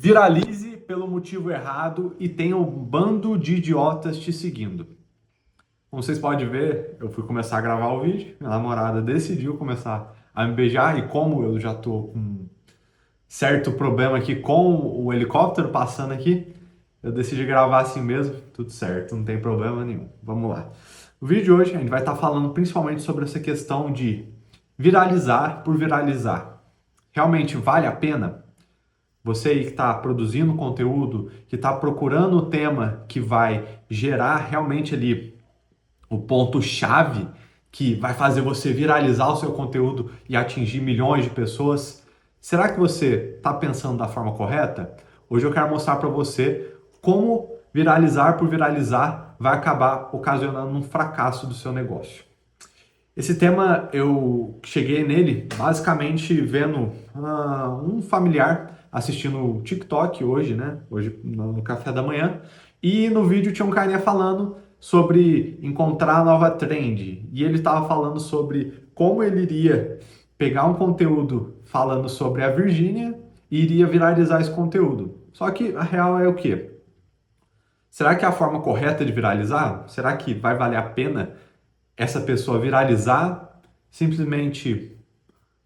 Viralize pelo motivo errado e tenha um bando de idiotas te seguindo. Como vocês podem ver, eu fui começar a gravar o vídeo, minha namorada decidiu começar a me beijar e como eu já tô com certo problema aqui com o helicóptero passando aqui, eu decidi gravar assim mesmo, tudo certo, não tem problema nenhum. Vamos lá. O vídeo de hoje a gente vai estar falando principalmente sobre essa questão de viralizar por viralizar. Realmente vale a pena? Você aí que está produzindo conteúdo, que está procurando o tema que vai gerar realmente ali o ponto-chave que vai fazer você viralizar o seu conteúdo e atingir milhões de pessoas, será que você está pensando da forma correta? Hoje eu quero mostrar para você como viralizar por viralizar vai acabar ocasionando um fracasso do seu negócio. Esse tema eu cheguei nele basicamente vendo um familiar assistindo o TikTok hoje, né? Hoje no café da manhã. E no vídeo tinha um carinha falando sobre encontrar a nova trend. E ele estava falando sobre como ele iria pegar um conteúdo falando sobre a Virgínia e iria viralizar esse conteúdo. Só que a real é o quê? Será que é a forma correta de viralizar? Será que vai valer a pena essa pessoa viralizar simplesmente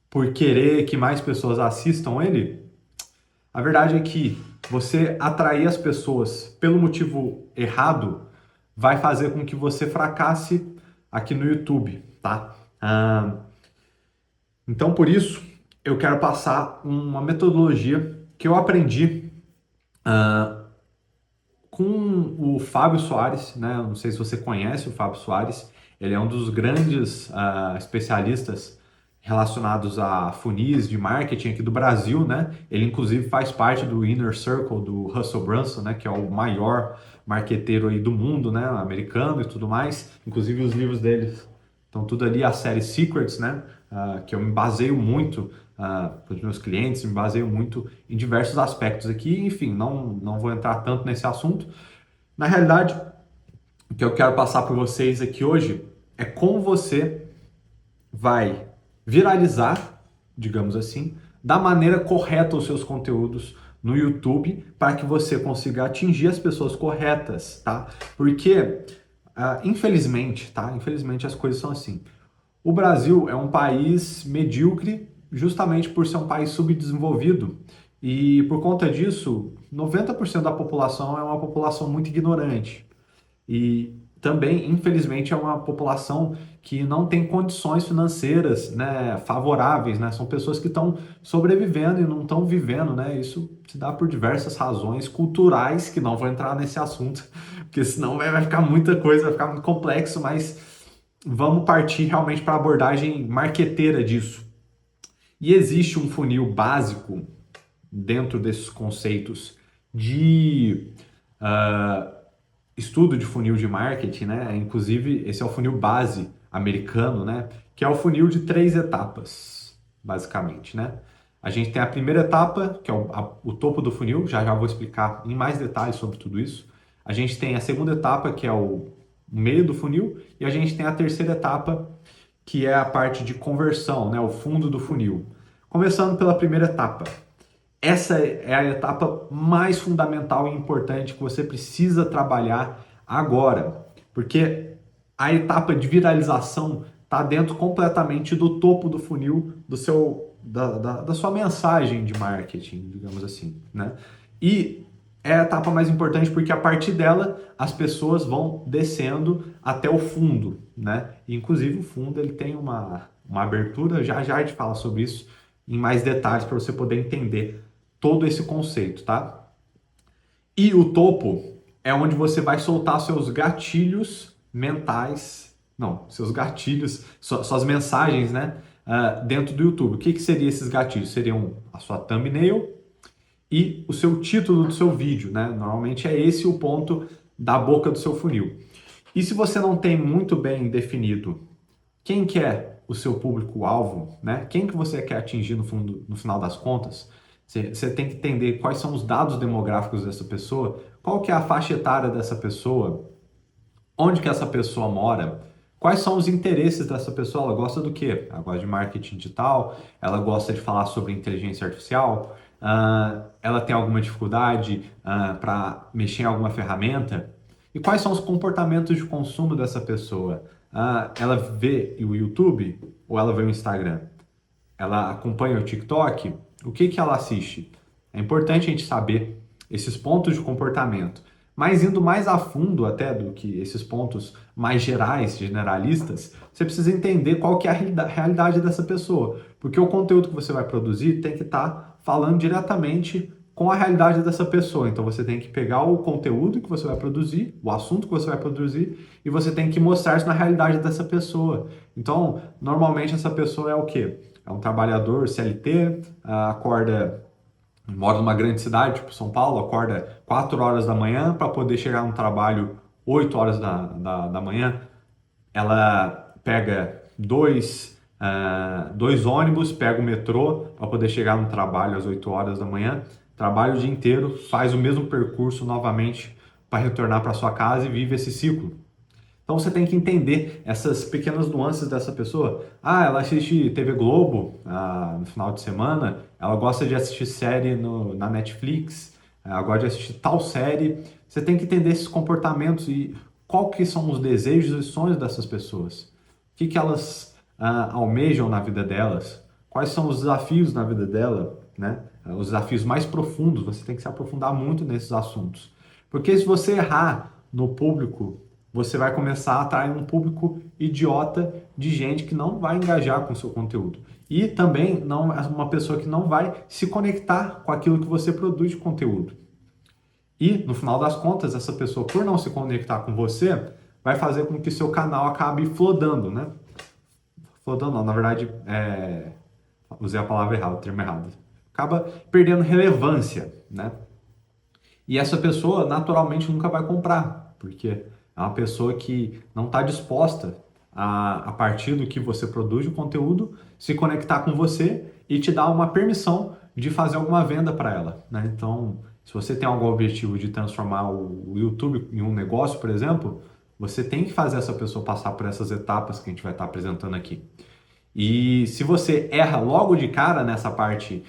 por querer que mais pessoas assistam ele? A verdade é que você atrair as pessoas pelo motivo errado vai fazer com que você fracasse aqui no YouTube, tá? Então, por isso, eu quero passar uma metodologia que eu aprendi com o Fábio Soares, né? Não sei se você conhece o Fábio Soares, ele é um dos grandes especialistas relacionados a funis de marketing aqui do Brasil, né? Ele inclusive faz parte do Inner Circle do Russell Brunson, né? Que é o maior marqueteiro aí do mundo, né? Americano e tudo mais. Inclusive os livros dele estão tudo ali, a série Secrets, né? Que eu me baseio muito para os meus clientes, me baseio muito em diversos aspectos aqui. Enfim, não vou entrar tanto nesse assunto. Na realidade, o que eu quero passar para vocês aqui hoje é como você vai viralizar, digamos assim, da maneira correta os seus conteúdos no YouTube para que você consiga atingir as pessoas corretas, tá? Porque, infelizmente, tá? Infelizmente as coisas são assim. O Brasil é um país medíocre justamente por ser um país subdesenvolvido e por conta disso, 90% da população é uma população muito ignorante. E também, infelizmente, é uma população que não tem condições financeiras, né, favoráveis, né? São pessoas que estão sobrevivendo e não estão vivendo, né? Isso se dá por diversas razões culturais, que não vou entrar nesse assunto, porque senão vai ficar muita coisa, vai ficar muito complexo, mas vamos partir realmente para a abordagem marqueteira disso. E existe um funil básico dentro desses conceitos de estudo de funil de marketing, né? Inclusive, esse é o funil base americano, né? Que é o funil de 3 etapas, basicamente, né? A gente tem a primeira etapa, que é o topo do funil, já vou explicar em mais detalhes sobre tudo isso. A gente tem a segunda etapa, que é o meio do funil, e a gente tem a terceira etapa, que é a parte de conversão, né? O fundo do funil. Começando pela primeira etapa. Essa é a etapa mais fundamental e importante que você precisa trabalhar agora, porque a etapa de viralização está dentro completamente do topo do funil da sua mensagem de marketing, digamos assim, né? E é a etapa mais importante porque a partir dela as pessoas vão descendo até o fundo, né? E, inclusive o fundo ele tem uma abertura, já a gente fala sobre isso em mais detalhes para você poder entender todo esse conceito, tá? E o topo é onde você vai soltar seus gatilhos mentais, não, seus gatilhos, suas mensagens, né? Dentro do YouTube. O que seriam esses gatilhos? Seriam a sua thumbnail e o seu título do seu vídeo, né? Normalmente é esse o ponto da boca do seu funil. E se você não tem muito bem definido quem que é o seu público-alvo, né? Quem que você quer atingir no final das contas, você tem que entender quais são os dados demográficos dessa pessoa, qual que é a faixa etária dessa pessoa, onde que essa pessoa mora, quais são os interesses dessa pessoa, ela gosta do quê? Ela gosta de marketing digital, ela gosta de falar sobre inteligência artificial, ela tem alguma dificuldade para mexer em alguma ferramenta? E quais são os comportamentos de consumo dessa pessoa? Ela vê o YouTube ou ela vê o Instagram? Ela acompanha o TikTok? O que que ela assiste? É importante a gente saber esses pontos de comportamento. Mas indo mais a fundo até do que esses pontos mais gerais, generalistas, você precisa entender qual que é a realidade dessa pessoa. Porque o conteúdo que você vai produzir tem que estar falando diretamente com a realidade dessa pessoa. Então você tem que pegar o conteúdo que você vai produzir, o assunto que você vai produzir, e você tem que mostrar isso na realidade dessa pessoa. Então, normalmente essa pessoa é o quê? É um trabalhador CLT, acorda, mora numa grande cidade, tipo São Paulo, acorda 4 horas da manhã para poder chegar no trabalho 8 horas da manhã. Ela pega dois ônibus, pega o metrô para poder chegar no trabalho às 8 horas da manhã, trabalha o dia inteiro, faz o mesmo percurso novamente para retornar para sua casa e vive esse ciclo. Então você tem que entender essas pequenas nuances dessa pessoa. Ela assiste TV Globo no final de semana, ela gosta de assistir série na Netflix, ela gosta de assistir tal série. Você tem que entender esses comportamentos e qual que são os desejos e sonhos dessas pessoas. O que que elas almejam na vida delas, quais são os desafios na vida dela, né? Os desafios mais profundos, você tem que se aprofundar muito nesses assuntos. Porque se você errar no público, você vai começar a atrair um público idiota de gente que não vai engajar com o seu conteúdo. E também não uma pessoa que não vai se conectar com aquilo que você produz de conteúdo. E, no final das contas, essa pessoa, por não se conectar com você, vai fazer com que seu canal acabe flodando, né? Flodando não, na verdade, usei a palavra errada, o termo errado. Acaba perdendo relevância, né? E essa pessoa, naturalmente, nunca vai comprar, porque é uma pessoa que não está disposta a partir do que você produz de conteúdo, se conectar com você e te dar uma permissão de fazer alguma venda para ela, né? Então, se você tem algum objetivo de transformar o YouTube em um negócio, por exemplo, você tem que fazer essa pessoa passar por essas etapas que a gente vai estar apresentando aqui. E se você erra logo de cara nessa parte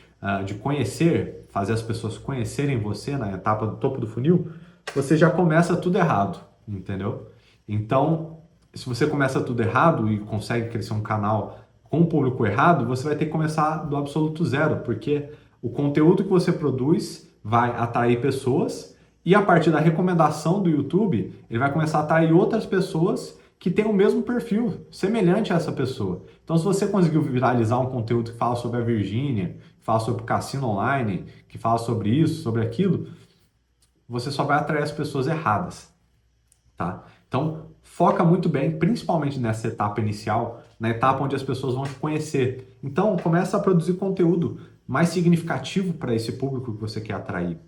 de conhecer, fazer as pessoas conhecerem você na etapa do topo do funil, você já começa tudo errado, entendeu? Então, se você começa tudo errado e consegue crescer um canal com um público errado, você vai ter que começar do absoluto zero, porque o conteúdo que você produz vai atrair pessoas e a partir da recomendação do YouTube, ele vai começar a atrair outras pessoas que tem o mesmo perfil, semelhante a essa pessoa. Então, se você conseguiu viralizar um conteúdo que fala sobre a Virgínia, que fala sobre cassino online, que fala sobre isso, sobre aquilo, você só vai atrair as pessoas erradas, tá? Então, foca muito bem, principalmente nessa etapa inicial, na etapa onde as pessoas vão te conhecer. Então, começa a produzir conteúdo mais significativo para esse público que você quer atrair.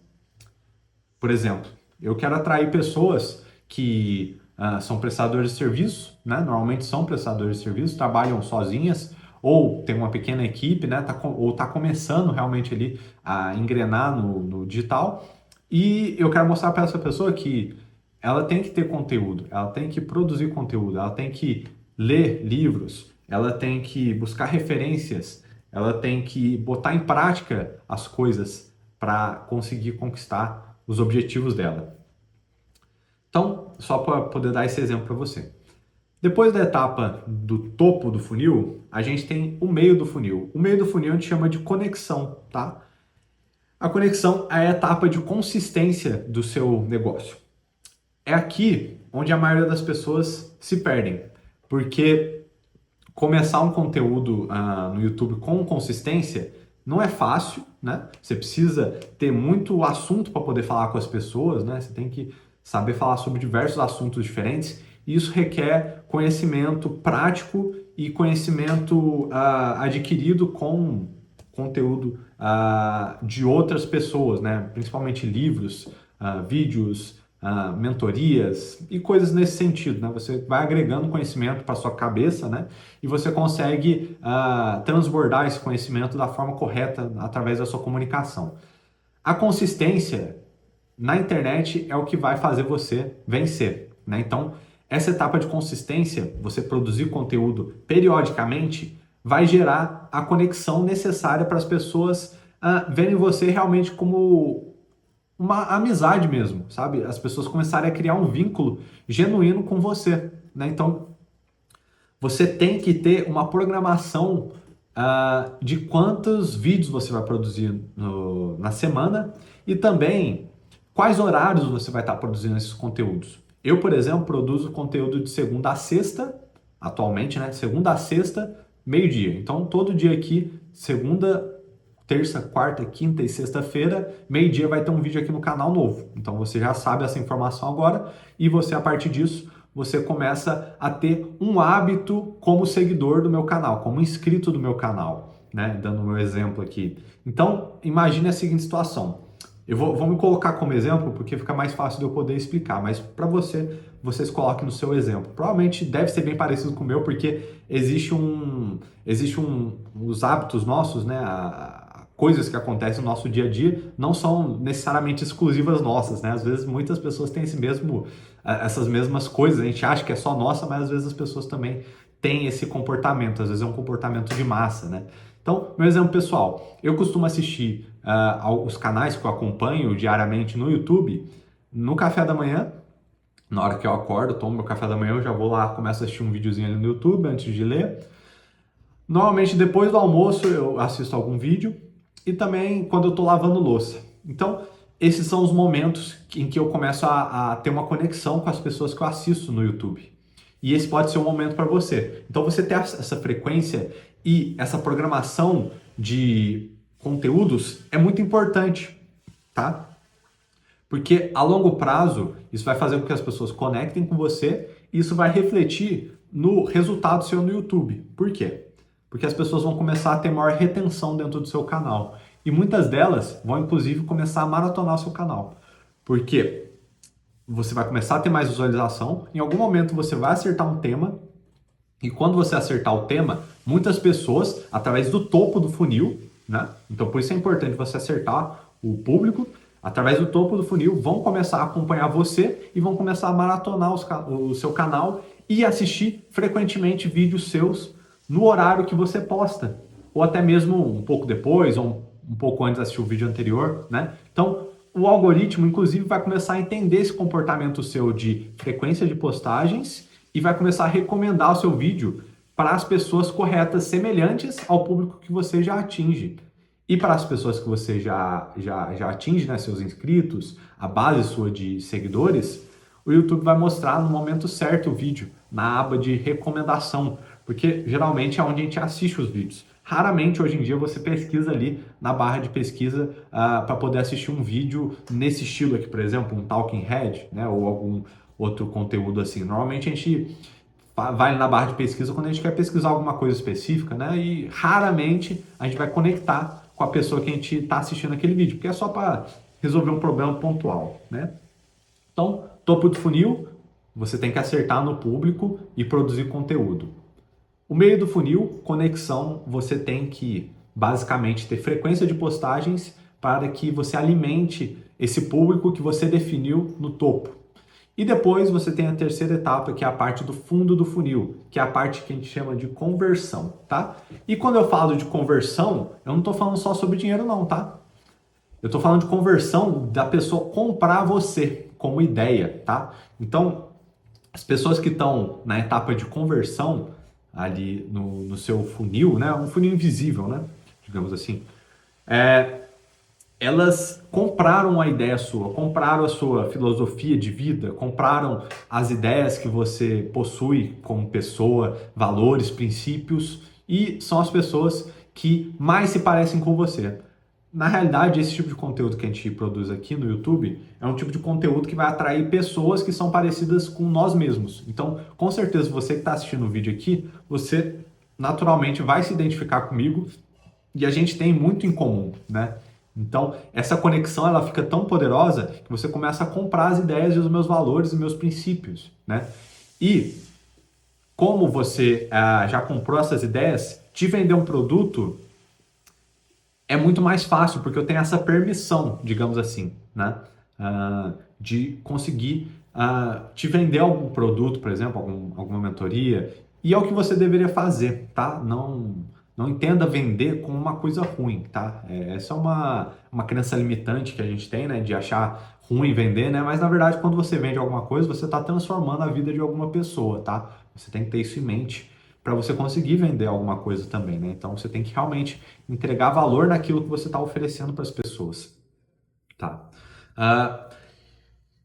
Por exemplo, eu quero atrair pessoas que são prestadores de serviço, né? Normalmente são prestadores de serviço, trabalham sozinhas ou tem uma pequena equipe, né? Ou está começando realmente ali a engrenar no digital. E eu quero mostrar para essa pessoa que ela tem que ter conteúdo, ela tem que produzir conteúdo, ela tem que ler livros, ela tem que buscar referências, ela tem que botar em prática as coisas para conseguir conquistar os objetivos dela. Então, só para poder dar esse exemplo para você. Depois da etapa do topo do funil, a gente tem o meio do funil. O meio do funil a gente chama de conexão, tá? A conexão é a etapa de consistência do seu negócio. É aqui onde a maioria das pessoas se perdem, porque começar um conteúdo no YouTube com consistência não é fácil, né? Você precisa ter muito assunto para poder falar com as pessoas, né? Você tem que saber falar sobre diversos assuntos diferentes. E isso requer conhecimento prático e conhecimento adquirido com conteúdo de outras pessoas, né? Principalmente livros, vídeos, mentorias e coisas nesse sentido, né? Você vai agregando conhecimento para sua cabeça, né? E você consegue transbordar esse conhecimento da forma correta através da sua comunicação. A consistência na internet é o que vai fazer você vencer, né? Então, essa etapa de consistência, você produzir conteúdo periodicamente, vai gerar a conexão necessária para as pessoas verem você realmente como uma amizade mesmo, sabe? As pessoas começarem a criar um vínculo genuíno com você, né? Então, você tem que ter uma programação de quantos vídeos você vai produzir na semana e também quais horários você vai estar produzindo esses conteúdos. Eu, por exemplo, produzo conteúdo de segunda a sexta, atualmente, né? De segunda a sexta, meio-dia. Então, todo dia aqui, segunda, terça, quarta, quinta e sexta-feira, meio-dia vai ter um vídeo aqui no canal novo. Então, você já sabe essa informação agora e você, a partir disso, você começa a ter um hábito como seguidor do meu canal, como inscrito do meu canal, né? Dando o meu exemplo aqui. Então, imagine a seguinte situação. Eu vou me colocar como exemplo porque fica mais fácil de eu poder explicar, mas para vocês coloquem no seu exemplo. Provavelmente deve ser bem parecido com o meu, porque os hábitos nossos, né? Coisas que acontecem no nosso dia a dia não são necessariamente exclusivas nossas, né? Às vezes muitas pessoas têm essas mesmas coisas, a gente acha que é só nossa, mas às vezes as pessoas também têm esse comportamento, às vezes é um comportamento de massa, né? Então, meu exemplo pessoal, eu costumo assistir os canais que eu acompanho diariamente no YouTube, no café da manhã, na hora que eu acordo, tomo meu café da manhã, eu já vou lá, começo a assistir um videozinho ali no YouTube antes de ler. Normalmente depois do almoço eu assisto algum vídeo e também quando eu estou lavando louça. Então, esses são os momentos em que eu começo a ter uma conexão com as pessoas que eu assisto no YouTube. E esse pode ser um momento para você. Então, você ter essa frequência e essa programação de conteúdos é muito importante, tá? Porque a longo prazo, isso vai fazer com que as pessoas conectem com você e isso vai refletir no resultado seu no YouTube. Por quê? Porque as pessoas vão começar a ter maior retenção dentro do seu canal. E muitas delas vão, inclusive, começar a maratonar o seu canal. Porque você vai começar a ter mais visualização, em algum momento você vai acertar um tema, e quando você acertar o tema, muitas pessoas, através do topo do funil, né? Então, por isso é importante você acertar o público, através do topo do funil, vão começar a acompanhar você e vão começar a maratonar o seu canal e assistir frequentemente vídeos seus no horário que você posta, ou até mesmo um pouco depois, ou um pouco antes de assistir o vídeo anterior, né? Então, o algoritmo, inclusive, vai começar a entender esse comportamento seu de frequência de postagens e vai começar a recomendar o seu vídeo para as pessoas corretas, semelhantes ao público que você já atinge. E para as pessoas que você já atinge, né, seus inscritos, a base sua de seguidores, o YouTube vai mostrar no momento certo o vídeo, na aba de recomendação, porque geralmente é onde a gente assiste os vídeos. Raramente hoje em dia você pesquisa ali na barra de pesquisa para poder assistir um vídeo nesse estilo aqui, por exemplo, um Talking Head, né, ou algum outro conteúdo assim. Normalmente a gente vai na barra de pesquisa quando a gente quer pesquisar alguma coisa específica, né, e raramente a gente vai conectar com a pessoa que a gente está assistindo aquele vídeo, porque é só para resolver um problema pontual, né? Então, topo do funil, você tem que acertar no público e produzir conteúdo. O meio do funil, conexão, você tem que basicamente ter frequência de postagens para que você alimente esse público que você definiu no topo. E depois você tem a terceira etapa, que é a parte do fundo do funil, que é a parte que a gente chama de conversão, tá? E quando eu falo de conversão, eu não estou falando só sobre dinheiro não, tá? Eu estou falando de conversão da pessoa comprar você como ideia, tá? Então, as pessoas que estão na etapa de conversão, ali no seu funil, né? Um funil invisível, né? Digamos assim. Elas compraram a ideia sua, compraram a sua filosofia de vida, compraram as ideias que você possui como pessoa, valores, princípios, e são as pessoas que mais se parecem com você. Na realidade, esse tipo de conteúdo que a gente produz aqui no YouTube é um tipo de conteúdo que vai atrair pessoas que são parecidas com nós mesmos. Então, com certeza, você que está assistindo o vídeo aqui, você naturalmente vai se identificar comigo e a gente tem muito em comum, né? Então, essa conexão ela fica tão poderosa que você começa a comprar as ideias e os meus valores e meus princípios, né? E como você já comprou essas ideias, te vender um produto é muito mais fácil, porque eu tenho essa permissão, digamos assim, né? De conseguir te vender algum produto, por exemplo, alguma mentoria, e é o que você deveria fazer, tá? Não entenda vender como uma coisa ruim, tá? Essa é uma crença limitante que a gente tem, né? De achar ruim vender, né? Mas na verdade, quando você vende alguma coisa, você está transformando a vida de alguma pessoa, tá? Você tem que ter isso em mente para você conseguir vender alguma coisa também, né? Então você tem que realmente entregar valor naquilo que você está oferecendo para as pessoas, tá? Ah,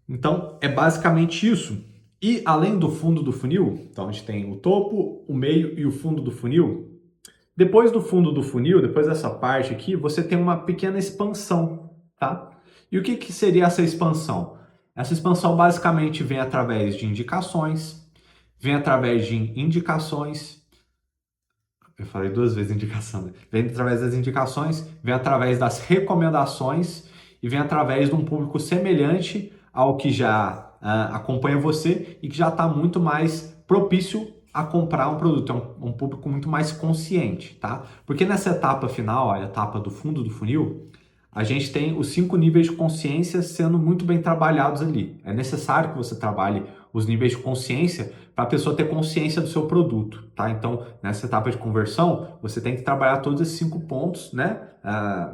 então é basicamente isso. E além do fundo do funil, então a gente tem o topo, o meio e o fundo do funil. Depois do fundo do funil, depois dessa parte aqui, você tem uma pequena expansão, tá? E o que, que seria essa expansão? Essa expansão basicamente vem através de indicações, vem através de indicações, eu falei duas vezes indicação, né? Vem através das indicações, vem através das recomendações e vem através de um público semelhante ao que já acompanha você e que já está muito mais propício a comprar um produto. É um público muito mais consciente, tá? Porque nessa etapa final, a etapa do fundo do funil, a gente tem os 5 níveis de consciência sendo muito bem trabalhados ali. É necessário que você trabalhe os níveis de consciência para a pessoa ter consciência do seu produto, tá? Então, nessa etapa de conversão, você tem que trabalhar todos esses 5 pontos, né?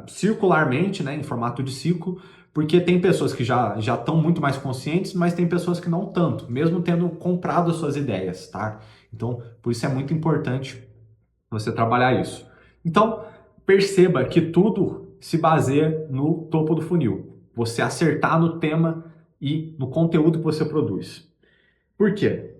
Circularmente, né? Em formato de ciclo, porque tem pessoas que já estão muito mais conscientes, mas tem pessoas que não tanto, mesmo tendo comprado as suas ideias, tá? Então, por isso é muito importante você trabalhar isso. Então, perceba que tudo se baseia no topo do funil. Você acertar no tema e no conteúdo que você produz. Por quê?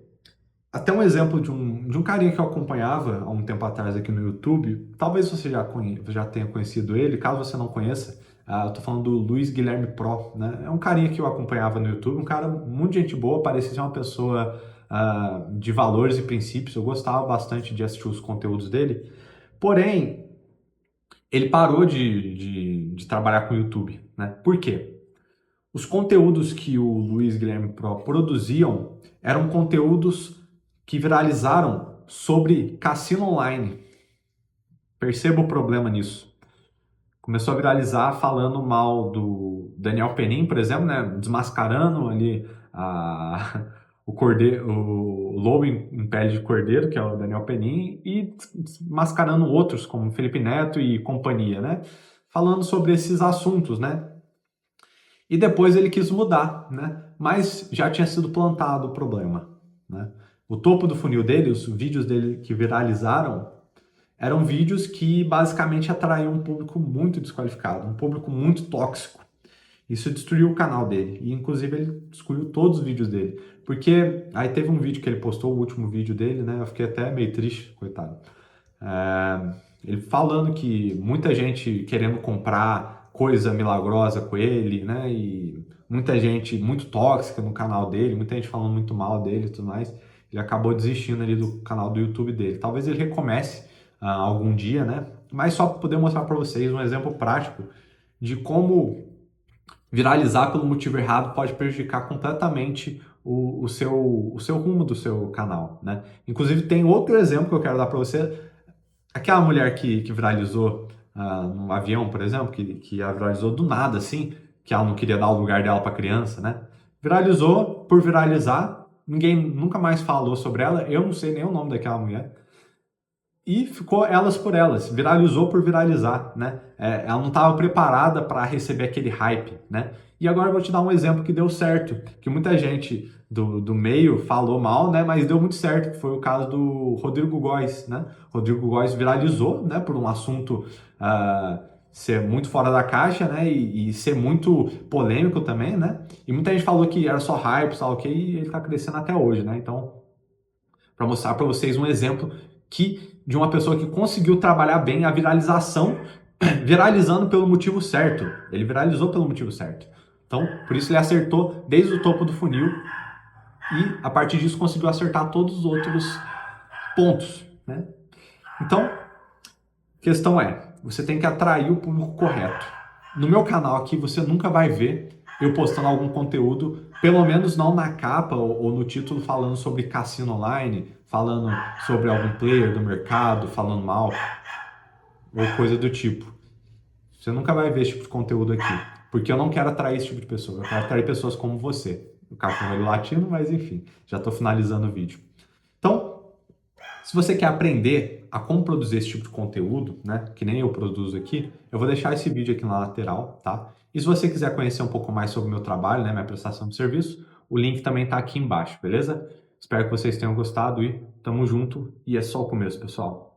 Até um exemplo de um carinha que eu acompanhava há um tempo atrás aqui no YouTube, talvez você já tenha conhecido ele, caso você não conheça, eu tô falando do Luiz Guilherme Pro, né? É um carinha que eu acompanhava no YouTube, um cara muito gente boa, parecia ser uma pessoa de valores e princípios, eu gostava bastante de assistir os conteúdos dele, porém, ele parou de trabalhar com o YouTube, né? Por quê? Os conteúdos que o Luiz Guilherme Pro produziam eram conteúdos que viralizaram sobre cassino online. Perceba o problema nisso. Começou a viralizar falando mal do Daniel Penin, por exemplo, né? Desmascarando ali o cordeiro, o lobo em pele de cordeiro, que é o Daniel Penin, e mascarando outros como Felipe Neto e companhia, né? Falando sobre esses assuntos, né? E depois ele quis mudar, né? Mas já tinha sido plantado o problema, né? O topo do funil dele, os vídeos dele que viralizaram, eram vídeos que basicamente atraíam um público muito desqualificado, um público muito tóxico. Isso destruiu o canal dele. E inclusive ele excluiu todos os vídeos dele. Porque aí teve um vídeo que ele postou, o último vídeo dele, né? Eu fiquei até meio triste, coitado. Ele falando que muita gente querendo comprar coisa milagrosa com ele, né? E muita gente muito tóxica no canal dele, muita gente falando muito mal dele e tudo mais. Ele acabou desistindo ali do canal do YouTube dele. Talvez ele recomece algum dia, né? Mas só para poder mostrar para vocês um exemplo prático de como viralizar pelo motivo errado pode prejudicar completamente o seu rumo do seu canal, né? Inclusive tem outro exemplo que eu quero dar para você. Aquela mulher que viralizou no avião, por exemplo, que ela viralizou do nada, assim, que ela não queria dar o lugar dela para criança, né? Viralizou por viralizar, ninguém nunca mais falou sobre ela, eu não sei nem o nome daquela mulher. E ficou elas por elas, viralizou por viralizar, né? Ela não estava preparada para receber aquele hype, né? E agora eu vou te dar um exemplo que deu certo, que muita gente do meio falou mal, né? Mas deu muito certo, que foi o caso do Rodrigo Góes, né? Rodrigo Góes viralizou, né? Por um assunto ser muito fora da caixa, né? E ser muito polêmico também, né? E muita gente falou que era só hype, sei lá o quê, e ele tá crescendo até hoje, né? Então, para mostrar para vocês um exemplo de uma pessoa que conseguiu trabalhar bem a viralização, viralizando pelo motivo certo. Ele viralizou pelo motivo certo. Então, por isso ele acertou desde o topo do funil e a partir disso conseguiu acertar todos os outros pontos, né? Então, a questão é, você tem que atrair o público correto. No meu canal aqui você nunca vai ver eu postando algum conteúdo, pelo menos não na capa ou no título falando sobre cassino online, falando sobre algum player do mercado, falando mal, ou coisa do tipo. Você nunca vai ver esse tipo de conteúdo aqui, porque eu não quero atrair esse tipo de pessoa, eu quero atrair pessoas como você. O cara com olho latino, mas enfim, já estou finalizando o vídeo. Então, Se você quer aprender a como produzir esse tipo de conteúdo, né, que nem eu produzo aqui, eu vou deixar esse vídeo aqui na lateral, tá? E se você quiser conhecer um pouco mais sobre o meu trabalho, né, minha prestação de serviço, o link também está aqui embaixo, beleza? Espero que vocês tenham gostado e tamo junto. E é só o começo, pessoal.